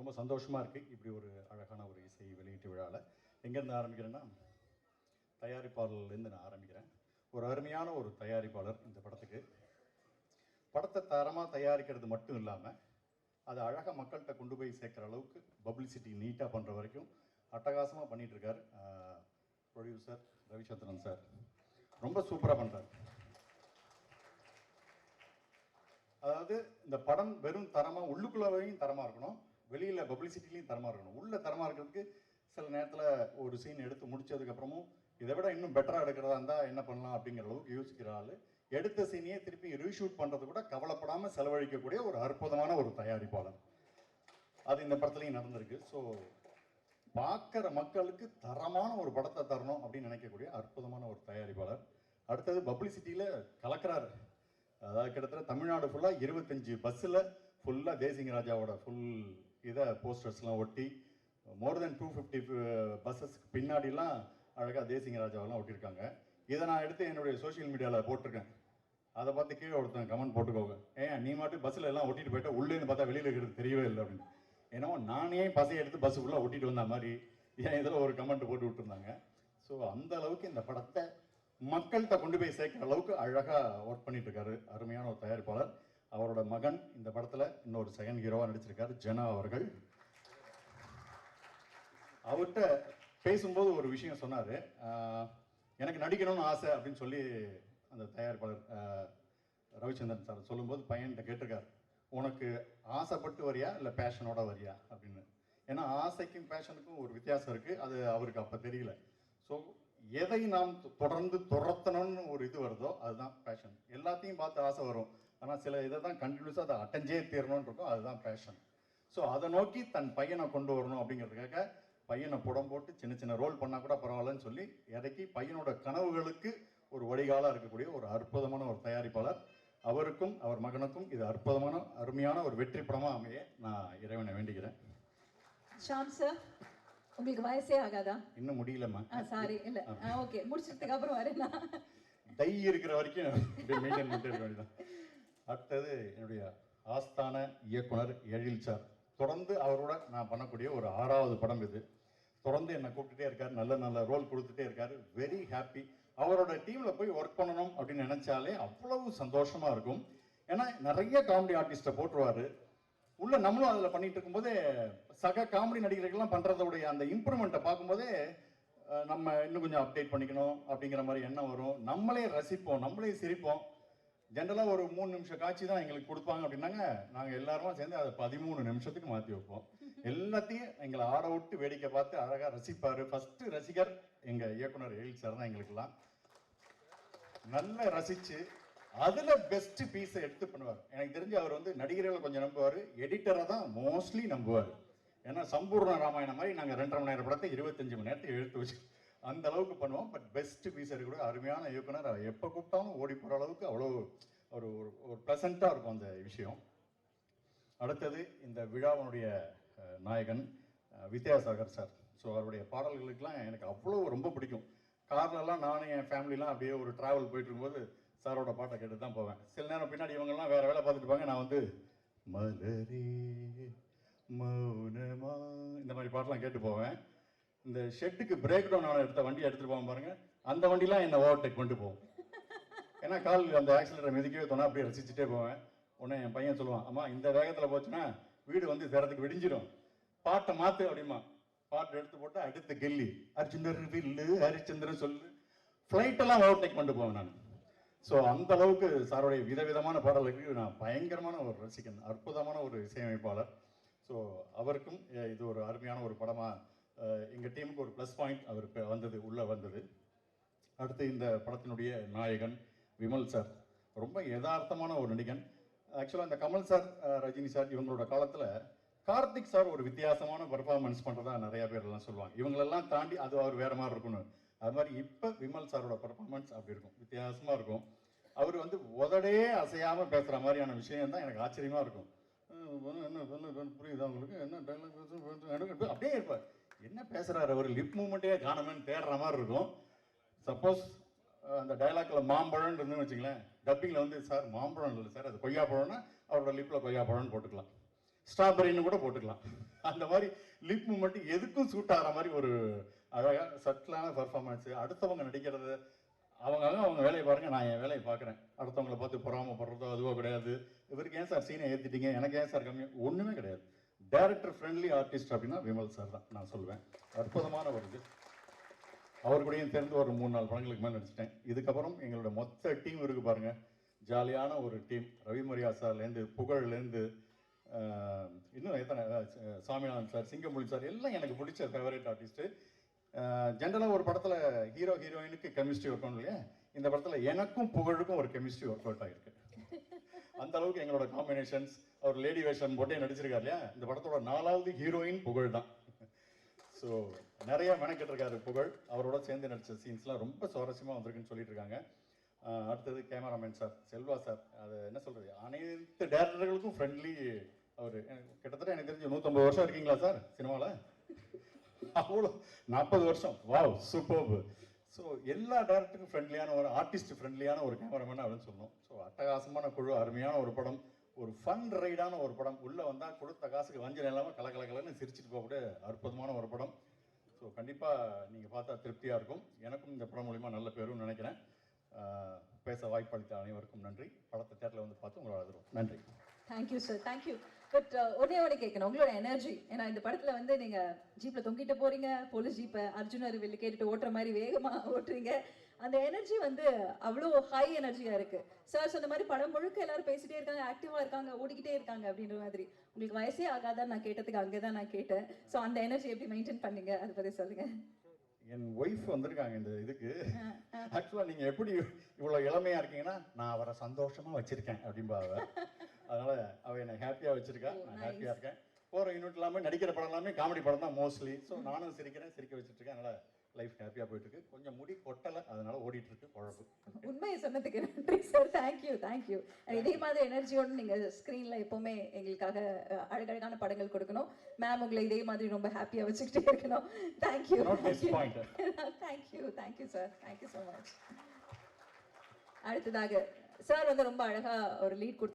ரொம்ப சந்தோஷமாக இருக்குது இப்படி ஒரு அழகான ஒரு இசை வெளியீட்டு விழாவில். எங்கேருந்து ஆரம்பிக்கிறேன்னா, தயாரிப்பாளர்லேருந்து நான் ஆரம்பிக்கிறேன். ஒரு அருமையான ஒரு தயாரிப்பாளர் இந்த படத்துக்கு. படத்தை தரமாக தயாரிக்கிறது மட்டும் இல்லாமல் அதை அழகாக மக்கள்கிட்ட கொண்டு போய் சேர்க்குற அளவுக்கு பப்ளிசிட்டி நீட்டாக பண்ணுற வரைக்கும் அட்டகாசமாக பண்ணிகிட்ருக்கார் ப்ரொடியூசர் ரவிச்சந்திரன் சார். ரொம்ப சூப்பராக பண்ணுறார். அதாவது இந்த படம் வெறும் தரமாக உள்ளுக்குள்ளவையும் தரமாக இருக்கணும், வெளியில் பப்ளிசிட்டிலையும் தரமாக இருக்கணும். உள்ளே தரமாக இருக்கிறதுக்கு சில நேரத்தில் ஒரு சீன் எடுத்து முடித்ததுக்கப்புறமும் இதை விட இன்னும் பெட்டராக எடுக்கிறதா இருந்தால் என்ன பண்ணலாம் அப்படிங்கிற அளவுக்கு யோசிக்கிற ஆள், எடுத்த சீனையே திருப்பி ரீஷூட் பண்ணுறது கூட கவலைப்படாமல் செலவழிக்கக்கூடிய ஒரு அற்புதமான ஒரு தயாரிப்பாளர். அது இந்த படத்துலையும் நடந்திருக்கு. ஸோ பார்க்குற மக்களுக்கு தரமான ஒரு படத்தை தரணும் அப்படின்னு நினைக்கக்கூடிய அற்புதமான ஒரு தயாரிப்பாளர். அடுத்தது பப்ளிசிட்டியில் கலக்கிறார். அதாவது கிட்டத்தட்ட தமிழ்நாடு ஃபுல்லாக 25 பஸ்ஸில் ஃபுல்லாக தேசிங்க ராஜாவோட ஃபுல் இதை போஸ்டர்ஸ்லாம் ஒட்டி மோர் தென் 250 பஸ்ஸஸ்க்கு பின்னாடிலாம் அழகாக தேசிங்க ராஜாவெல்லாம் ஒட்டியிருக்காங்க. இதை நான் எடுத்து என்னுடைய சோஷியல் மீடியாவில் போட்டிருக்கேன். அதை பார்த்து கீழே ஒருத்தன் கமெண்ட் போட்டுக்கோங்க, ஏன் நீ மாட்டு பஸ்ஸில் எல்லாம் ஒட்டிட்டு போயிட்டா உள்ளேன்னு பார்த்தா வெளியில் இருக்கிறது தெரியவே இல்லை அப்படின்னு. ஏன்னா நானே பஸ்ஸை எடுத்து பஸ்ஸு ஃபுல்லாக ஒட்டிட்டு வந்த மாதிரி ஏன் இதில் ஒரு கமெண்ட் போட்டு விட்டுருந்தாங்க. ஸோ அந்த அளவுக்கு இந்த படத்தை மக்கள்கிட்ட கொண்டு போய் சேர்க்குற அளவுக்கு அழகாக ஒர்க் பண்ணிட்டு இருக்காரு அருமையான ஒரு தயாரிப்பாளர். அவரோட மகன் இந்த படத்தில் இன்னொரு செகண்ட் ஹீரோவாக நடிச்சிருக்காரு, ஜனா அவர்கள். அவர்கிட்ட பேசும்போது ஒரு விஷயம் சொன்னார், எனக்கு நடிக்கணும்னு ஆசை அப்படின்னு சொல்லி அந்த தயாரிப்பாளர் ரவிச்சந்திரன் சார் சொல்லும்போது பையன்கிட்ட கேட்டிருக்காரு, உனக்கு ஆசைப்பட்டு வரியா இல்லை பேஷனோட வரியா அப்படின்னு. ஏன்னா ஆசைக்கும் பேஷனுக்கும் ஒரு வித்தியாசம் இருக்குது, அது அவருக்கு அப்போ தெரியல. ஸோ எதை நாம் தொடர்ந்து துரத்தணும்னு ஒரு இது வருதோ அதுதான் பேஷன். எல்லாத்தையும் பார்த்து ஆசை வரும், ஆனால் சில இதை தான் கண்டினியூஸாக அதை அட்டஞ்சே தீரணும்னு இருக்கும், அதுதான் பேஷன். ஸோ அதை நோக்கி தன் பையனை கொண்டு வரணும் அப்படிங்கிறதுக்காக பையனை புடம் போட்டு சின்ன சின்ன ரோல் பண்ணால் கூட பரவாயில்லன்னு சொல்லி இறக்கி பையனோட கனவுகளுக்கு ஒரு வடிகாலாக இருக்கக்கூடிய ஒரு அற்புதமான ஒரு தயாரிப்பாளர். அவருக்கும் அவர் மகனுக்கும் இது அற்புதமான அருமையான ஒரு வெற்றி படமாக அமைய நான் இறைவனை வேண்டிக்கிறேன். ஷாம் சார், உங்களுக்கு வயசே ஆகாதா? இன்னும் முடியலம்மா. சாரி, இல்லை, ஓகே, முடிச்சதுக்கு அப்புறம் வரேன். டை இருக்கிற வரைக்கும் மெயின்டைன் பண்ணிட்டு இருக்க வேண்டியதான். அடுத்தது என்னுடைய ஆஸ்தான இயக்குனர் எழில் சார். தொடர்ந்து அவரோட நான் பண்ணக்கூடிய ஒரு 6வது படம் இது. தொடர்ந்து என்னை கூப்பிட்டுட்டே இருக்காரு, நல்ல நல்ல ரோல் கொடுத்துட்டே இருக்காரு. Very happy. அவரோட டீமில் போய் ஒர்க் பண்ணணும் அப்படின்னு நினச்சாலே அவ்வளவு சந்தோஷமாக இருக்கும். ஏன்னா நிறைய காமெடி ஆர்டிஸ்ட்டை போட்டுருவார் உள்ள. நம்மளும் அதில் பண்ணிட்டு இருக்கும்போதே சக காமெடி நடிகர்கள்லாம் பண்ணுறதோடைய அந்த இம்ப்ரூவ்மெண்ட்டை பார்க்கும்போதே நம்ம இன்னும் கொஞ்சம் அப்டேட் பண்ணிக்கணும் அப்படிங்கிற மாதிரி எண்ணம் வரும். நம்மளே ரசிப்போம், நம்மளே சிரிப்போம். ஜென்ரலாக ஒரு 3 நிமிஷம் காட்சி தான் எங்களுக்கு கொடுப்பாங்க அப்படின்னாங்க, நாங்கள் எல்லாருமா சேர்ந்து அதை 13 நிமிஷத்துக்கு மாற்றி வைப்போம். எல்லாத்தையும் எங்களை ஆட விட்டு வேடிக்கை பார்த்து அழகாக ரசிப்பார். ஃபஸ்ட்டு ரசிகர் எங்கள் இயக்குனர் எழில் சார் தான். எங்களுக்கெல்லாம் நல்லா ரசித்து அதில் பெஸ்ட்டு பீஸை எடுத்து பண்ணுவார். எனக்கு தெரிஞ்சு அவர் வந்து நடிகர்களை கொஞ்சம் நம்புவார், எடிட்டரை தான் மோஸ்ட்லி நம்புவார். ஏன்னா சம்பூர்ண ராமாயணம் மாதிரி நாங்கள் 2.5 மணி நேரம் படத்தை 25 மணி நேரத்தை எடுத்து வச்சு அந்த அளவுக்கு பண்ணுவோம். பட் பெஸ்ட் பீஸ் இருக்கக்கூடிய அருமையான இயக்குனர். எப்போ கூப்பிட்டாலும் ஓடி போகிற அளவுக்கு அவ்வளோ ஒரு ஒரு ப்ளசண்ட்டாக இருக்கும் அந்த விஷயம். அடுத்தது இந்த விழாவினுடைய நாயகன் வித்யாசாகர் சார். ஸோ அவருடைய பாடல்களுக்கெல்லாம் எனக்கு அவ்வளோ ரொம்ப பிடிக்கும். கார்லலாம் நானும் என் ஃபேமிலிலாம் அப்படியே ஒரு ட்ராவல் போயிட்டு இருக்கும்போது சாரோட பாட்டை கேட்டு தான் போவேன். சில நேரம் பின்னாடி இவங்கெல்லாம் வேறு வேலை பார்த்துட்டு இருப்பாங்க, நான் வந்து மலரே மௌனமா இந்த மாதிரி பாட்டெலாம் கேட்டு போவேன். இந்த ஷெட்டுக்கு பிரேக் டவுன் ஆன எடுத்த வண்டியை எடுத்துகிட்டு போவோம் பாருங்க, அந்த வண்டிலாம் என்னை ஓவர்டேக் பண்ணிட்டு போவோம். ஏன்னா கால் அந்த ஆக்சிலேட்டரை மிதிக்கவே தோணா அப்படியே ரசிச்சுட்டே போவேன். உடனே என் பையன் சொல்லுவான், அம்மா இந்த வேகத்தில் போச்சுன்னா வீடு வந்து சேரத்துக்கு விடிஞ்சிடும், பாட்டை மாற்று அப்படிமா. பாட்டு எடுத்து போட்டால் அடுத்த கெல்லி ஹரிச்சந்திரன் வில்லு ஹரிச்சந்திரன் சொல்லு, ஃப்ளைட்டெல்லாம் ஓவர்டேக் பண்ணிட்டு போவேன் நான். ஸோ அந்த அளவுக்கு சாருடைய விதவிதமான பாடல்களுக்கு நான் பயங்கரமான ஒரு ரசிகன், அற்புதமான ஒரு இசையமைப்பாளர். ஸோ அவருக்கும் இது ஒரு அருமையான ஒரு படமாக எங்கள் டீமுக்கு ஒரு ப்ளஸ் பாயிண்ட் அவருக்கு வந்தது, உள்ளே வந்தது. அடுத்து இந்த படத்தினுடைய நாயகன் விமல் சார். ரொம்ப யதார்த்தமான ஒரு நடிகன். ஆக்சுவலாக இந்த கமல் சார், ரஜினி சார் இவங்களோட காலத்தில் கார்த்திக் சார் ஒரு வித்தியாசமான பர்ஃபார்மன்ஸ் பண்ணுறதா நிறையா பேர் எல்லாம் சொல்லுவாங்க. இவங்களெல்லாம் தாண்டி அது அவர் வேறு மாதிரி இருக்கணும். அது மாதிரி இப்போ விமல் சாரோட பர்ஃபார்மன்ஸ் அப்படி இருக்கும், வித்தியாசமாக இருக்கும். அவர் வந்து உதடே அசையாமல் பேசுகிற மாதிரியான விஷயம் தான் எனக்கு ஆச்சரியமாக இருக்கும். என்ன புரியுதா உங்களுக்கு, என்ன டைலாக் அப்படியே இருப்பார், என்ன பேசுகிறாரு அவர், லிப் மூமெண்ட்டே காணமேன்னு தேடுற மாதிரி இருக்கும். சப்போஸ் அந்த டைலாக்ல மாம்பழம்னு இருந்துன்னு வச்சுங்களேன், டப்பிங்கில் வந்து சார் மாம்பழம் இல்லை சார் அது கொய்யாப்பழம்னா அவரோட லிப்பில் கொய்யாப்பழம்னு போட்டுக்கலாம், ஸ்ட்ராபெரின்னு கூட போட்டுக்கலாம். அந்த மாதிரி லிப் மூமெண்ட் எதுக்கும் சூட் ஆகிற மாதிரி ஒரு அழகாக சட்டிலான பர்ஃபார்மன்ஸ். அடுத்தவங்க நடிக்கிறது அவங்க வேலையை பாருங்க, நான் என் வேலையை பார்க்குறேன். அடுத்தவங்களை பார்த்து பொறாமப்படுறதோ அதுவோ கிடையாது. இவருக்கு ஏன் சார் சீனை ஏற்றிட்டீங்க, எனக்கு ஏன் சார் கம்மி, ஒன்றுமே கிடையாது. டைரக்டர் ஃப்ரெண்ட்லி ஆர்டிஸ்ட் அப்படின்னா விமல் சார் தான் நான் சொல்லுவேன். அற்புதமான ஒரு இது. அவர் கூடயும் சேர்ந்து ஒரு 3-4 படங்களுக்கு மேலே நடிச்சிட்டேன். இதுக்கப்புறம் எங்களோட மொத்த டீம் இருக்குது பாருங்கள், ஜாலியான ஒரு டீம். ரவி மரியா சார்லேருந்து, புகழ்லேருந்து, இன்னும் எத்தனை, சாமிநாதன் சார், சிங்கமொழி சார், எல்லாம் எனக்கு பிடிச்ச ஃபேவரட் ஆர்டிஸ்ட்டு. ஜென்ரலாக ஒரு படத்தில் ஹீரோ ஹீரோயினுக்கு கெமிஸ்ட்ரி ஒர்க் ஆகும் இல்லையா, இந்த படத்தில் எனக்கும் புகழுக்கும் ஒரு கெமிஸ்ட்ரி ஒர்க் அவுட் ஆகிருக்கு. அந்த அளவுக்கு எங்களோட காம்பினேஷன்ஸ். அவர் லேடி வேஷன் போட்டே நடிச்சிருக்காரு இல்லையா, இந்த படத்தோட 4வது ஹீரோயின் புகழ் தான். ஸோ நிறைய மெனக்கெட்டிருக்காரு புகழ். அவரோட சேர்ந்து நடித்த சீன்ஸ்லாம் ரொம்ப சுவாரஸ்யமாக வந்திருக்குன்னு சொல்லிட்டு இருக்காங்க. அடுத்தது கேமராமேன் சார், செல்வா சார். அது என்ன சொல்கிறது, அனைத்து டேரக்டர்களுக்கும் ஃப்ரெண்ட்லி அவர். கிட்டத்தட்ட எனக்கு தெரிஞ்சு 150 வருஷம் இருக்கீங்களா சார் சினிமாவில்? அவ்வளோ 40 வருஷம். Wow, superb. ஸோ எல்லா டேரக்டருக்கும் ஃப்ரெண்ட்லியான ஒரு ஆர்டிஸ்ட், ஃப்ரெண்ட்லியான ஒரு கேமராமேன் அப்படின்னு சொல்லணும். ஸோ அட்டகாசமான குழு, அருமையான ஒரு படம், ஒரு ஃபன் ரைடான ஒரு படம். உள்ளே வந்தால் கொடுத்த காசுக்கு வஞ்சனை இல்லாமல் கலகலன்னு சிரிச்சுட்டு போகக்கூடிய அற்புதமான ஒரு படம். ஸோ கண்டிப்பாக நீங்கள் பார்த்தா திருப்தியாக இருக்கும். எனக்கும் இந்த படம் மூலிமா நல்ல பேருன்னு நினைக்கிறேன். பேச வாய்ப்பளித்த அனைவருக்கும் நன்றி. படத்தை தேட்டரில் வந்து பார்த்து உங்களை ஆதரவு. நன்றி. Thank you sir, thank you. பட் ஒன்னே கேட்கணும், உங்களோட எனர்ஜி. ஏன்னா இந்த படத்துல வந்து நீங்க ஜீப்ல தொங்கிட்டு போறீங்க, போலீஸ் ஜீப்பை அர்ஜுன் அறிவியல் கேட்டுட்டு ஓட்டுற மாதிரி வேகமா ஓட்டுறீங்க. அந்த எனர்ஜி வந்து அவ்வளோ ஹை எனர்ஜியா இருக்கு. சார் சொன்ன மாதிரி படம் முழுக்க எல்லாரும் பேசிட்டே இருக்காங்க, ஆக்டிவா இருக்காங்க, ஓடிக்கிட்டே இருக்காங்க அப்படின்ற மாதிரி. உங்களுக்கு வயசே ஆகாதான் நான் கேட்டதுக்கு அங்கதான் நான் கேட்டேன். ஸோ அந்த எனர்ஜி எப்படி மெயின்டைன் பண்ணீங்க, அதை பத்தி சொல்லுங்க. என் ஒய்ஃப் வந்திருக்காங்க இந்த இதுக்கு. ஆக்சுவலாக நீங்கள் எப்படி இவ்வளோ இளமையாக இருக்கீங்கன்னா, நான் அவரை சந்தோஷமாக வச்சுருக்கேன் அப்படின்பாவ. அதனால் அவள் என்னை ஹாப்பியாக வச்சுருக்கா, நான் ஹாப்பியாக இருக்கேன். போகிற யூனிட் எல்லாமே நடிக்கிற படம் எல்லாமே காமெடி படம் தான் மோஸ்ட்லி. ஸோ நானும் சிரிக்கிறேன், சிரிக்க வச்சுட்ருக்கேன். அதனால் லைஃப் ஹாப்பியாக போயிட்டுருக்கு. கொஞ்சம் முடி கொட்டலை, அதனால ஓடிட்டுருக்கு குழப்பு. உண்மையை சொன்னதுக்கு நன்றி சார், தேங்க்யூ தேங்க்யூ. இதே மாதிரி எனர்ஜியோடு நீங்கள் ஸ்க்ரீனில் எப்போவுமே எங்களுக்காக அழகழகான படங்கள் கொடுக்கணும். மேம் உங்களை இதே மாதிரி ரொம்ப ஹாப்பியாக வச்சுக்கிட்டே இருக்கணும். Thank you thank you thank you sir, thank you so much. அடுத்ததாக சார் வந்து ரொம்ப அழகாக ஒரு லீட் கொடுத்து